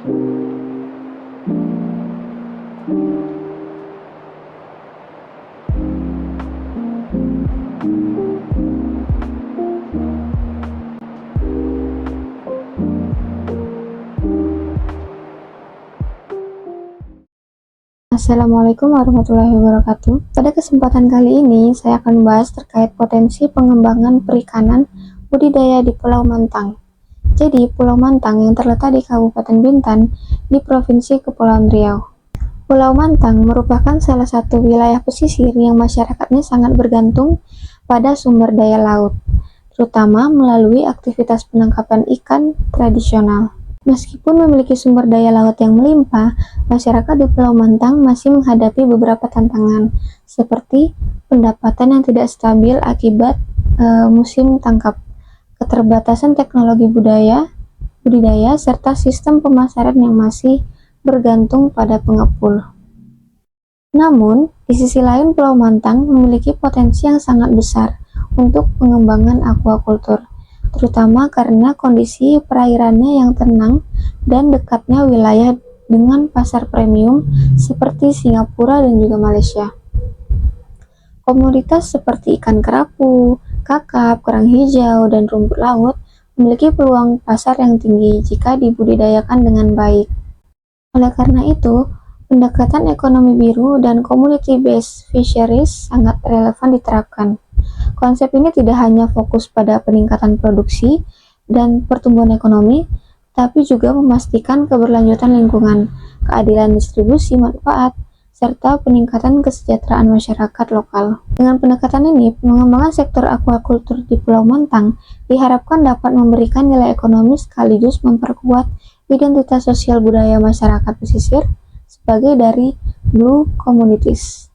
Assalamualaikum warahmatullahi wabarakatuh. Pada kesempatan kali ini, saya akan membahas terkait potensi pengembangan perikanan budidaya di Pulau Mantang. Jadi, Pulau Mantang yang terletak di Kabupaten Bintan di Provinsi Kepulauan Riau. Pulau Mantang merupakan salah satu wilayah pesisir yang masyarakatnya sangat bergantung pada sumber daya laut, terutama melalui aktivitas penangkapan ikan tradisional. Meskipun memiliki sumber daya laut yang melimpah, masyarakat di Pulau Mantang masih menghadapi beberapa tantangan, seperti pendapatan yang tidak stabil akibat musim tangkap, keterbatasan teknologi budidaya, serta sistem pemasaran yang masih bergantung pada pengepul. Namun, di sisi lain Pulau Mantang memiliki potensi yang sangat besar untuk pengembangan aquaculture, terutama karena kondisi perairannya yang tenang dan dekatnya wilayah dengan pasar premium seperti Singapura dan juga Malaysia. Komoditas seperti ikan kerapu, kakap, kerang hijau, dan rumput laut memiliki peluang pasar yang tinggi jika dibudidayakan dengan baik. Oleh karena itu, pendekatan ekonomi biru dan community-based fisheries sangat relevan diterapkan. Konsep ini tidak hanya fokus pada peningkatan produksi dan pertumbuhan ekonomi, tapi juga memastikan keberlanjutan lingkungan, keadilan distribusi manfaat, serta peningkatan kesejahteraan masyarakat lokal. Dengan pendekatan ini, pengembangan sektor aquaculture di Pulau Mantang diharapkan dapat memberikan nilai ekonomis sekaligus memperkuat identitas sosial budaya masyarakat pesisir sebagai dari blue communities.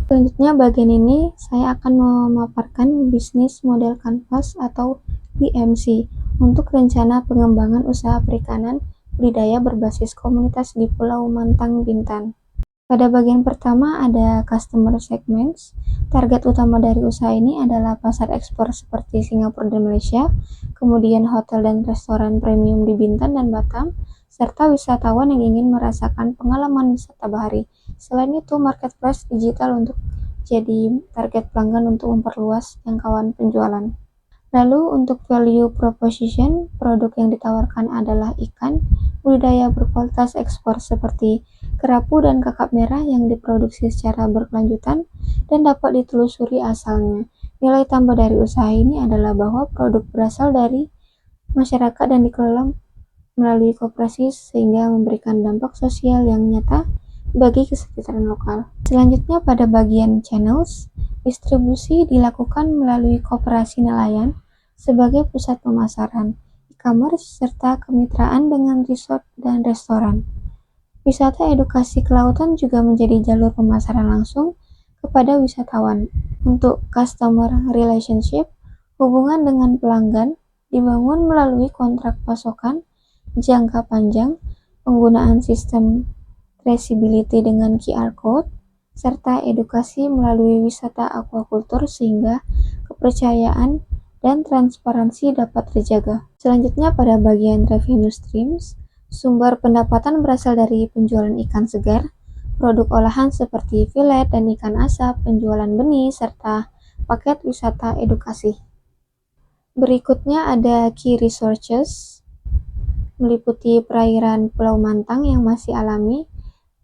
Selanjutnya bagian ini saya akan memaparkan bisnis model kanvas atau BMC untuk rencana pengembangan usaha perikanan budidaya berbasis komunitas di Pulau Mantang Bintan. Pada bagian pertama ada customer segments. Target utama dari usaha ini adalah pasar ekspor seperti Singapura dan Malaysia, kemudian hotel dan restoran premium di Bintan dan Batam, serta wisatawan yang ingin merasakan pengalaman wisata bahari. Selain itu, marketplace digital untuk jadi target pelanggan untuk memperluas jangkauan penjualan. Lalu untuk value proposition, produk yang ditawarkan adalah ikan budidaya berkualitas ekspor seperti kerapu dan kakap merah yang diproduksi secara berkelanjutan dan dapat ditelusuri asalnya. Nilai tambah dari usaha ini adalah bahwa produk berasal dari masyarakat dan dikelola melalui koperasi sehingga memberikan dampak sosial yang nyata bagi kesejahteraan lokal. Selanjutnya pada bagian channels, distribusi dilakukan melalui koperasi nelayan sebagai pusat pemasaran, e-commerce, serta kemitraan dengan resort dan restoran. Wisata edukasi kelautan juga menjadi jalur pemasaran langsung kepada wisatawan. Untuk customer relationship, hubungan dengan pelanggan dibangun melalui kontrak pasokan jangka panjang, penggunaan sistem traceability dengan QR code, serta edukasi melalui wisata aquaculture sehingga kepercayaan dan transparansi dapat terjaga. Selanjutnya pada bagian revenue streams, sumber pendapatan berasal dari penjualan ikan segar, produk olahan seperti filet dan ikan asap, penjualan benih, serta paket wisata edukasi. Berikutnya ada key resources, meliputi perairan Pulau Mantang yang masih alami,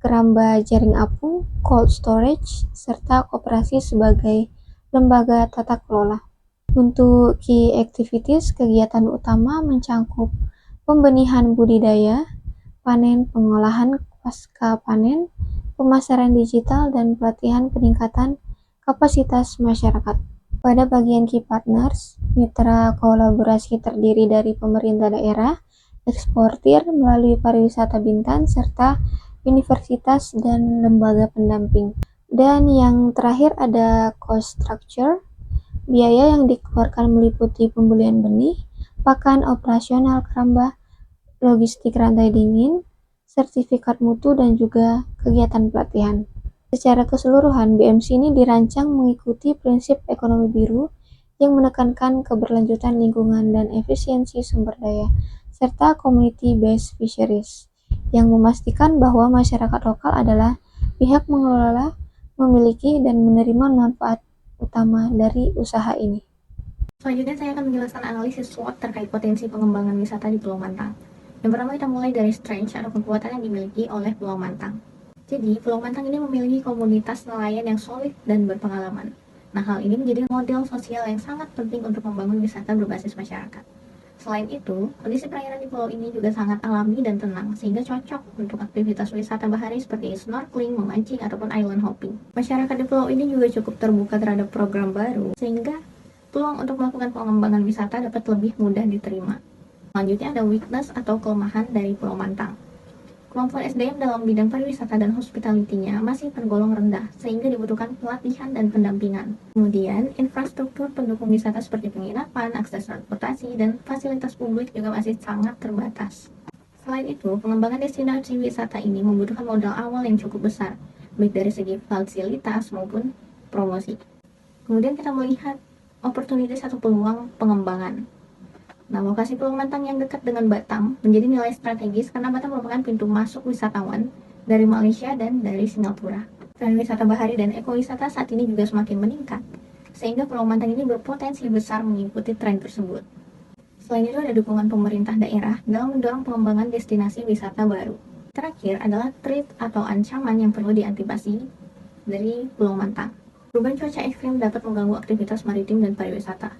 keramba jaring apung, cold storage, serta koperasi sebagai lembaga tata kelola. Untuk key activities, kegiatan utama mencangkup pembenihan budidaya, panen pengolahan pasca panen, pemasaran digital, dan pelatihan peningkatan kapasitas masyarakat. Pada bagian key partners, mitra kolaborasi terdiri dari pemerintah daerah, eksportir melalui pariwisata Bintan, serta universitas dan lembaga pendamping. Dan yang terakhir ada cost structure. Biaya yang dikeluarkan meliputi pembelian benih, pakan operasional keramba, logistik rantai dingin, sertifikat mutu, dan juga kegiatan pelatihan. Secara keseluruhan, BMC ini dirancang mengikuti prinsip ekonomi biru yang menekankan keberlanjutan lingkungan dan efisiensi sumber daya, serta community-based fisheries. yang memastikan bahwa masyarakat lokal adalah pihak mengelola, memiliki, dan menerima manfaat utama dari usaha ini. Selanjutnya saya akan menjelaskan analisis SWOT terkait potensi pengembangan wisata di Pulau Mantang. Yang pertama kita mulai dari strength atau kekuatan yang dimiliki oleh Pulau Mantang. Jadi, Pulau Mantang ini memiliki komunitas nelayan yang solid dan berpengalaman. Nah, hal ini menjadi model sosial yang sangat penting untuk membangun wisata berbasis masyarakat. Selain itu, kondisi perairan di pulau ini juga sangat alami dan tenang, sehingga cocok untuk aktivitas wisata bahari seperti snorkeling, memancing, ataupun island hopping. Masyarakat di pulau ini juga cukup terbuka terhadap program baru, sehingga peluang untuk melakukan pengembangan wisata dapat lebih mudah diterima. Selanjutnya ada weakness atau kelemahan dari Pulau Mantang. Kemampuan SDM dalam bidang pariwisata dan hospitality-nya masih tergolong rendah, sehingga dibutuhkan pelatihan dan pendampingan. Kemudian, infrastruktur pendukung wisata seperti penginapan, akses transportasi, dan fasilitas publik juga masih sangat terbatas. Selain itu, pengembangan destinasi wisata ini membutuhkan modal awal yang cukup besar, baik dari segi fasilitas maupun promosi. Kemudian kita melihat opportunities atau peluang pengembangan. Nah, lokasi Pulau Mantang yang dekat dengan Batam menjadi nilai strategis karena Batam merupakan pintu masuk wisatawan dari Malaysia dan dari Singapura. Tren wisata bahari dan ekowisata saat ini juga semakin meningkat, sehingga Pulau Mantang ini berpotensi besar mengikuti tren tersebut. Selain itu ada dukungan pemerintah daerah dalam mendorong pengembangan destinasi wisata baru. Terakhir adalah threat atau ancaman yang perlu diantisipasi dari Pulau Mantang. Perubahan cuaca ekstrim dapat mengganggu aktivitas maritim dan pariwisata.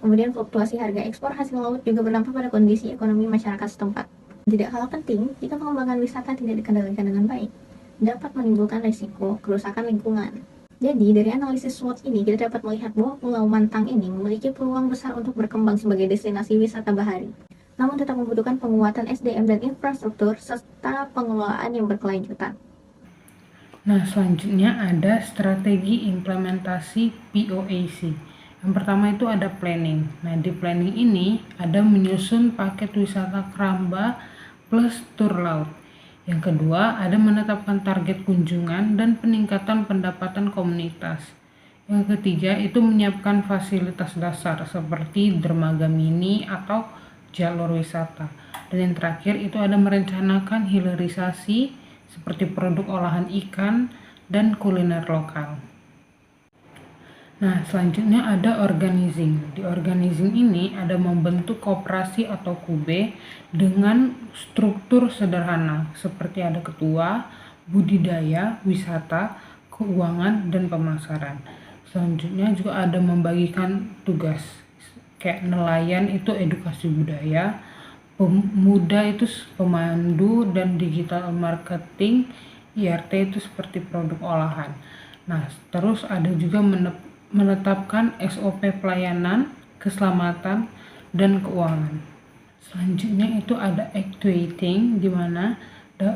Kemudian fluktuasi harga ekspor hasil laut juga berdampak pada kondisi ekonomi masyarakat setempat. Tidak kalah penting, jika pengembangan wisata tidak dikendalikan dengan baik, dapat menimbulkan risiko kerusakan lingkungan. Jadi, dari analisis SWOT ini, kita dapat melihat bahwa Pulau Mantang ini memiliki peluang besar untuk berkembang sebagai destinasi wisata bahari. Namun tetap membutuhkan penguatan SDM dan infrastruktur, serta pengelolaan yang berkelanjutan. Nah, selanjutnya ada strategi implementasi POAC. Yang pertama itu ada planning. Nah, di planning ini ada menyusun paket wisata keramba plus tur laut. Yang kedua, ada menetapkan target kunjungan dan peningkatan pendapatan komunitas. Yang ketiga, itu menyiapkan fasilitas dasar seperti dermaga mini atau jalur wisata. Dan yang terakhir, itu ada merencanakan hilirisasi seperti produk olahan ikan dan kuliner lokal. Nah, selanjutnya ada organizing. Di organizing ini ada membentuk koperasi atau kube dengan struktur sederhana seperti ada ketua, budidaya, wisata, keuangan, dan pemasaran. Selanjutnya juga ada membagikan tugas. Kayak nelayan itu edukasi budaya, pemuda itu pemandu dan digital marketing, IRT itu seperti produk olahan. Nah, terus ada juga menetapkan SOP pelayanan, keselamatan, dan keuangan. Selanjutnya itu ada actuating, di mana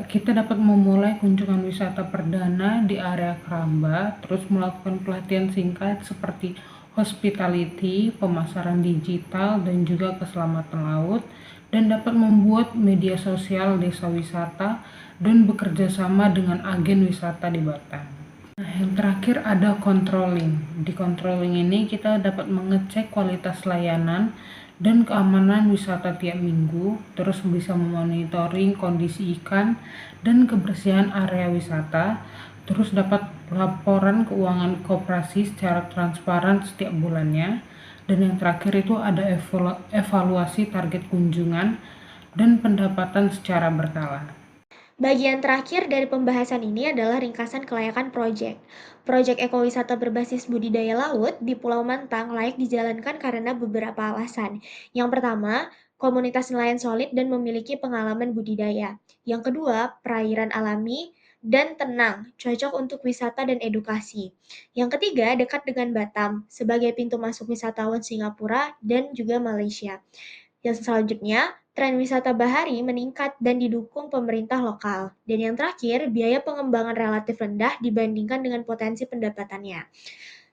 kita dapat memulai kunjungan wisata perdana di area keramba, terus melakukan pelatihan singkat seperti hospitality, pemasaran digital, dan juga keselamatan laut, dan dapat membuat media sosial desa wisata dan bekerja sama dengan agen wisata di Batam. Nah, yang terakhir ada controlling. Di controlling ini kita dapat mengecek kualitas layanan dan keamanan wisata tiap minggu, terus bisa memonitoring kondisi ikan dan kebersihan area wisata, terus dapat laporan keuangan koperasi secara transparan setiap bulannya, dan yang terakhir itu ada evaluasi target kunjungan dan pendapatan secara berkala. Bagian terakhir dari pembahasan ini adalah ringkasan kelayakan proyek. Proyek ekowisata berbasis budidaya laut di Pulau Mantang layak dijalankan karena beberapa alasan. Yang pertama, komunitas nelayan solid dan memiliki pengalaman budidaya. Yang kedua, perairan alami dan tenang, cocok untuk wisata dan edukasi. Yang ketiga, dekat dengan Batam sebagai pintu masuk wisatawan Singapura dan juga Malaysia. Yang selanjutnya, tren wisata bahari meningkat dan didukung pemerintah lokal. Dan yang terakhir, biaya pengembangan relatif rendah dibandingkan dengan potensi pendapatannya.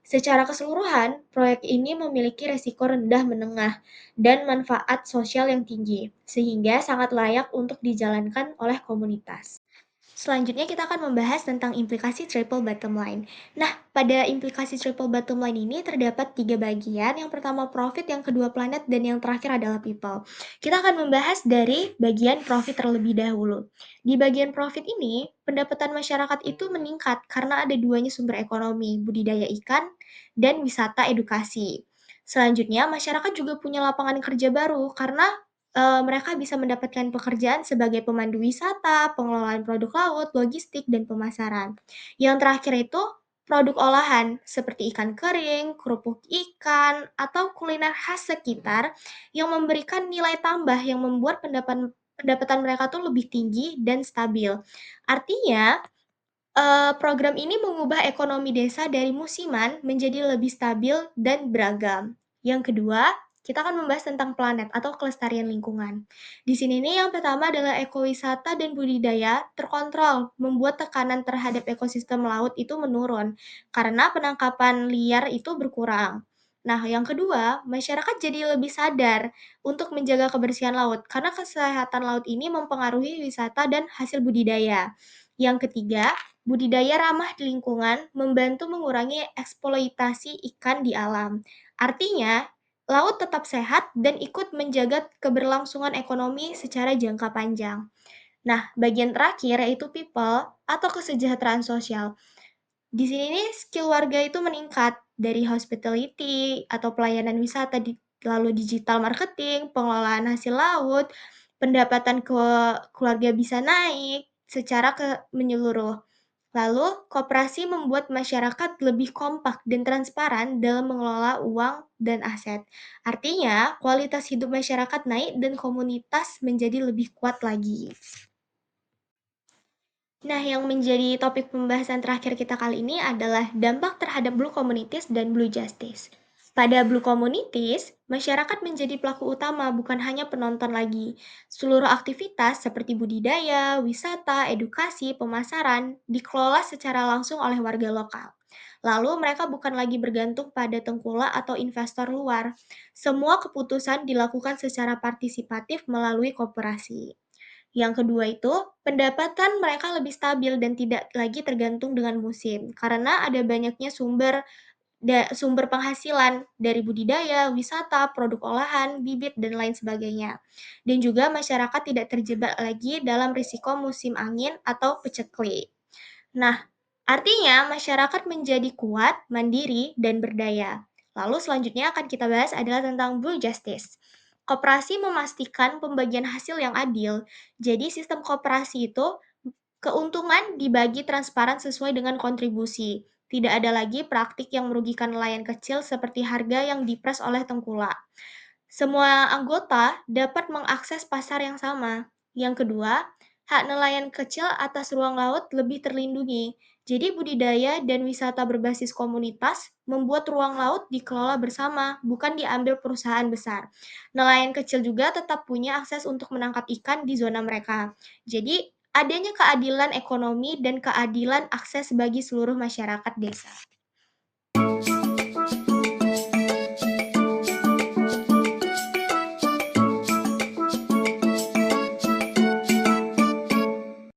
Secara keseluruhan, proyek ini memiliki resiko rendah menengah dan manfaat sosial yang tinggi, sehingga sangat layak untuk dijalankan oleh komunitas. Selanjutnya kita akan membahas tentang implikasi triple bottom line. Nah, pada implikasi triple bottom line ini terdapat 3 bagian. Yang pertama profit, yang kedua planet, dan yang terakhir adalah people. Kita akan membahas dari bagian profit terlebih dahulu. Di bagian profit ini, pendapatan masyarakat itu meningkat karena ada duanya sumber ekonomi, budidaya ikan, dan wisata edukasi. Selanjutnya, masyarakat juga punya lapangan kerja baru karena mereka bisa mendapatkan pekerjaan sebagai pemandu wisata, pengelolaan produk laut, logistik, dan pemasaran. Yang terakhir itu produk olahan seperti ikan kering, kerupuk ikan, atau kuliner khas sekitar yang memberikan nilai tambah yang membuat pendapatan mereka tuh lebih tinggi dan stabil. Artinya, program ini mengubah ekonomi desa dari musiman menjadi lebih stabil dan beragam. Yang kedua, kita akan membahas tentang planet atau kelestarian lingkungan. Di sini nih yang pertama adalah ekowisata dan budidaya terkontrol, membuat tekanan terhadap ekosistem laut itu menurun karena penangkapan liar itu berkurang. Nah, yang kedua, masyarakat jadi lebih sadar untuk menjaga kebersihan laut karena kesehatan laut ini mempengaruhi wisata dan hasil budidaya. Yang ketiga, budidaya ramah di lingkungan membantu mengurangi eksploitasi ikan di alam. Artinya, laut tetap sehat dan ikut menjaga keberlangsungan ekonomi secara jangka panjang. Nah, bagian terakhir yaitu people atau kesejahteraan sosial. Di sini nih skill warga itu meningkat dari hospitality atau pelayanan wisata, lalu digital marketing, pengelolaan hasil laut, pendapatan keluarga bisa naik secara menyeluruh. Lalu, koperasi membuat masyarakat lebih kompak dan transparan dalam mengelola uang dan aset. Artinya, kualitas hidup masyarakat naik dan komunitas menjadi lebih kuat lagi. Nah, yang menjadi topik pembahasan terakhir kita kali ini adalah dampak terhadap Blue Communities dan Blue Justice. Pada Blue Communities, masyarakat menjadi pelaku utama, bukan hanya penonton lagi. Seluruh aktivitas seperti budidaya, wisata, edukasi, pemasaran dikelola secara langsung oleh warga lokal. Lalu mereka bukan lagi bergantung pada tengkulak atau investor luar. Semua keputusan dilakukan secara partisipatif melalui koperasi. Yang kedua itu, pendapatan mereka lebih stabil dan tidak lagi tergantung dengan musim, karena ada banyaknya sumber penghasilan dari budidaya, wisata, produk olahan, bibit, dan lain sebagainya. Dan juga masyarakat tidak terjebak lagi dalam risiko musim angin atau peceklik. Nah, artinya masyarakat menjadi kuat, mandiri, dan berdaya. Lalu selanjutnya akan kita bahas adalah tentang Blue Justice. Koperasi memastikan pembagian hasil yang adil. Jadi sistem koperasi itu keuntungan dibagi transparan sesuai dengan kontribusi. Tidak ada lagi praktik yang merugikan nelayan kecil seperti harga yang dipres oleh tengkulak. Semua anggota dapat mengakses pasar yang sama. Yang kedua, hak nelayan kecil atas ruang laut lebih terlindungi. Jadi budidaya dan wisata berbasis komunitas membuat ruang laut dikelola bersama, bukan diambil perusahaan besar. Nelayan kecil juga tetap punya akses untuk menangkap ikan di zona mereka. Jadi adanya keadilan ekonomi dan keadilan akses bagi seluruh masyarakat desa.